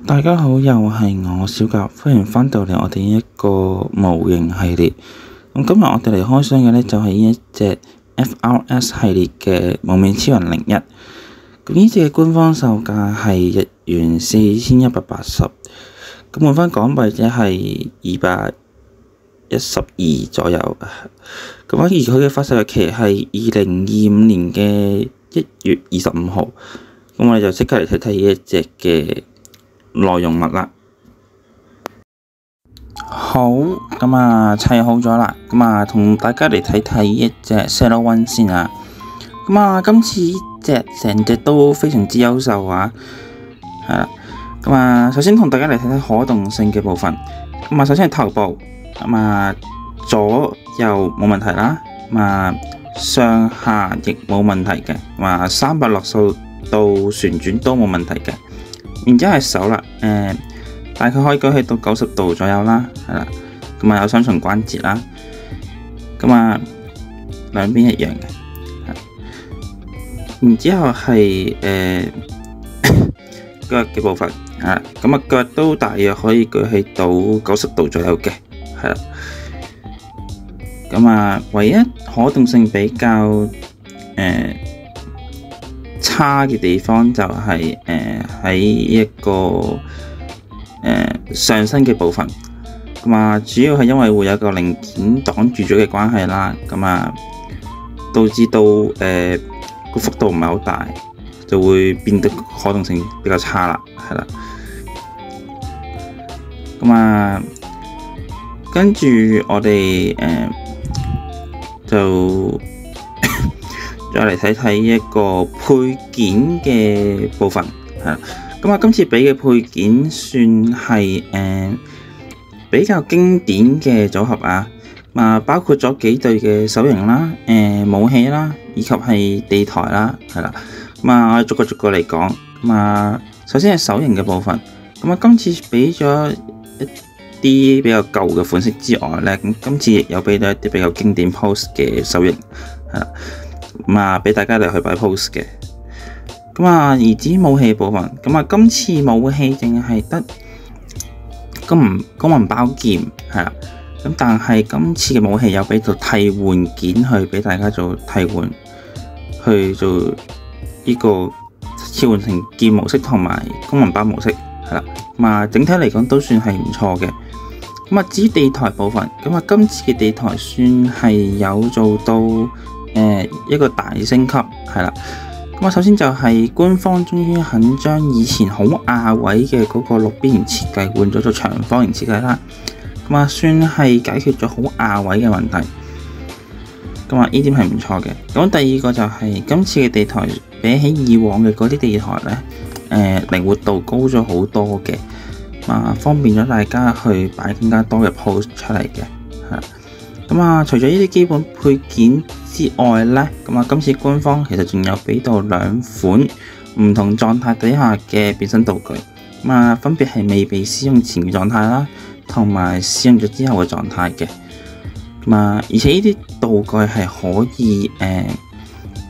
大家好，又係我小甲，歡迎返到嚟我哋一個模型系列。咁今日我哋嚟開箱嘅呢，就係呢一隻 FRS 系列嘅幪面超人01。咁呢隻嘅官方售價係日元4180，咁換返港幣即係212左右。咁而佢嘅發售日期係2025年嘅1月25號。咁我哋就即刻嚟睇睇呢一隻嘅內容物啦。好，咁砌好咗啦。咁同大家嚟睇睇一隻 Zero-One 先啊。今次呢隻成隻都非常之優秀啊。係啦。首先同大家嚟睇睇可動性嘅部分。首先係頭部，左右冇問題啦。上下亦冇問題嘅。360度旋轉都冇問題嘅。然之後係手啦，大概可以舉起到90度左右啦，係啦，有雙重關節啦，兩邊一樣嘅，然之後係腳嘅部分，腳都大約可以舉起到90度左右嘅，係啦，唯一可動性比較差嘅地方就係喺一個上身嘅部分，主要係因為會有一個零件擋住咗嘅關係啦，導致到個幅度唔係好大，就會變得可動性比較差啦，係啦，跟住我哋就再嚟睇睇一個配件嘅部分，係啦。今次俾嘅配件算係比較經典嘅組合啊。包括咗幾對嘅手型啦、武器啦，以及係地台啦，係啦。我哋逐個嚟講。首先係手型嘅部分。今次俾咗一啲比較舊嘅款式之外咧，今次亦有俾到一啲比較經典 pose 嘅手型，係啦。俾大家嚟去擺 pose 嘅。而至於武器部分，今次武器淨係得金銀寶劍，係啦。但係今次嘅武器有俾到替換件去俾大家做替換，去做呢個切換成劍模式同埋金銀寶模式，係啦。整體嚟講都算係唔錯嘅。至於地台部分，今次嘅地台算係有做到一個大升級，係啦。首先就係官方終於肯將以前好亞位嘅嗰個6邊形設計換咗做長方形設計啦。算係解決咗好亞位嘅問題。呢點係唔錯嘅。第二個就係今次嘅地台比起以往嘅嗰啲地台呢，靈活度高咗好多嘅，方便咗大家去擺更加多嘅 pose 出嚟嘅，係。除咗呢啲基本配件之外呢，今次官方其實仲有俾到2款唔同狀態底下嘅變身道具，分別係未被使用前嘅狀態啦，同埋使用咗之後嘅狀態嘅，而且呢啲道具係可以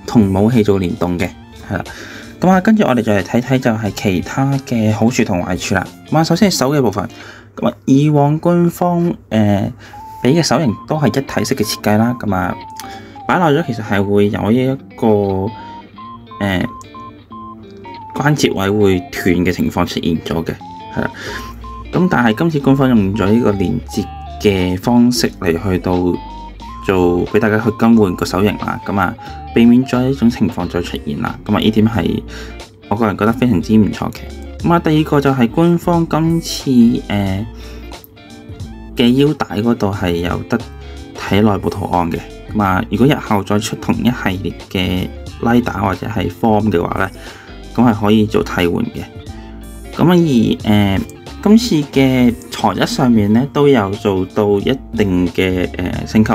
同武器做聯動嘅，係啦。跟住我哋再嚟睇睇就係其他嘅好處同壞處啦。首先係手嘅部分，以往官方俾嘅手型都係一體式嘅設計啦，擺耐咗其實係會有一個關節位會斷嘅情況出現咗嘅，係啦。但係今次官方用咗呢個連接嘅方式嚟去到做俾大家去更換個手型啦，避免咗呢種情況再出現啦。呢點係我個人覺得非常之唔錯嘅。第二個就係官方今次嘅腰帶嗰度係有得睇內部圖案嘅。如果日後再出同一系列嘅拉打或者係 form 嘅話呢，係可以做替換嘅。而今次嘅材質上面呢都有做到一定嘅升級。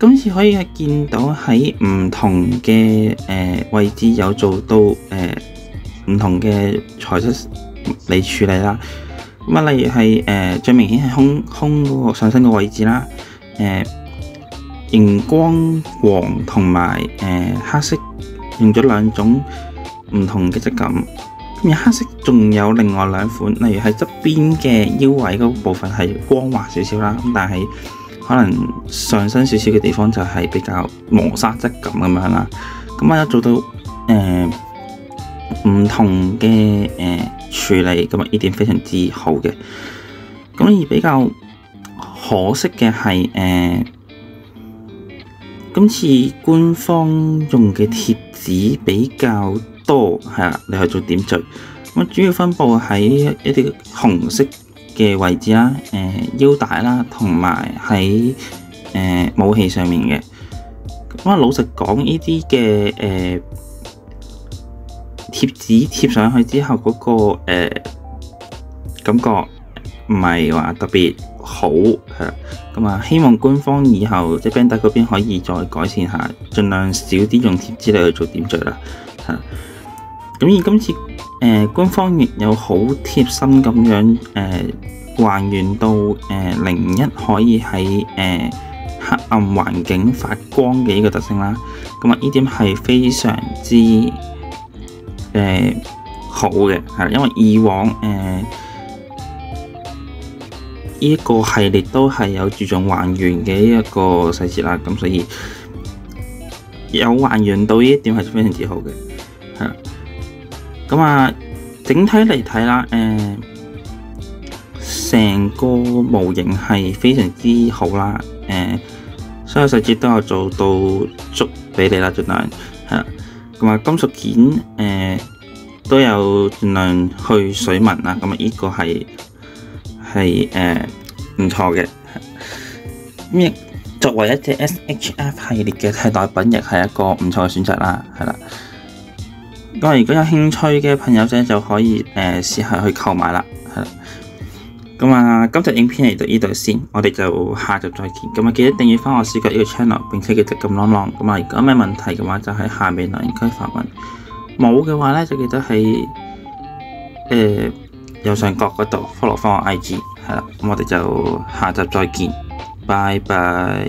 今次可以見到喺唔同嘅位置有做到唔同嘅材質嚟處理啦。例如係最明顯係胸嗰個上身嘅位置啦，熒光黃同埋黑色用咗兩種唔同嘅質感，咁而黑色仲有另外兩款，例如喺側邊嘅腰圍嗰部分係光滑少少啦，咁但係可能上身少少嘅地方就係比較磨砂質感咁樣啦。咁有做到唔同嘅處理，咁呢點非常之好嘅。咁而比較可惜嘅係今次官方用嘅貼紙比較多，係啦，你去做點綴。咁主要分佈喺一啲紅色嘅位置啦，腰帶啦，同埋喺武器上面嘅。咁老實講，呢啲嘅貼紙貼上去之後，嗰個感覺唔係話特別好，係咁希望官方以後即係 Bandai 嗰邊可以再改善下，盡量少啲用貼紙嚟去做點綴啦。咁而今次官方亦有好貼心咁樣還原到01可以喺黑暗環境發光嘅呢個特性啦。咁呢點係非常之好嘅，係因為以往呢一個系列都係有注重還原嘅一個細節啦，咁所以有還原到呢一點係非常之好嘅，係。咁整體嚟睇啦，成個模型係非常之好啦，所有細節都有做到足俾你啦，盡量係。咁金屬件都有盡量去水紋啦，咁呢個係唔錯嘅。咁亦作為一隻 SHF 系列嘅替代品，亦係一個唔錯嘅選擇啦，係啦。咁如果有興趣嘅朋友仔就可以試下去購買啦，係啦。咁今集影片嚟到呢度先，我哋就下集再見。咁記得訂閱翻我視覺呢個 channel， 並且記得撳啷啷。如果有咩問題嘅話，就喺下面留言區發問。冇嘅話咧，就記得喺右上角嗰度 follow 翻我 IG， 係啦。咁我哋就下集再見，拜拜。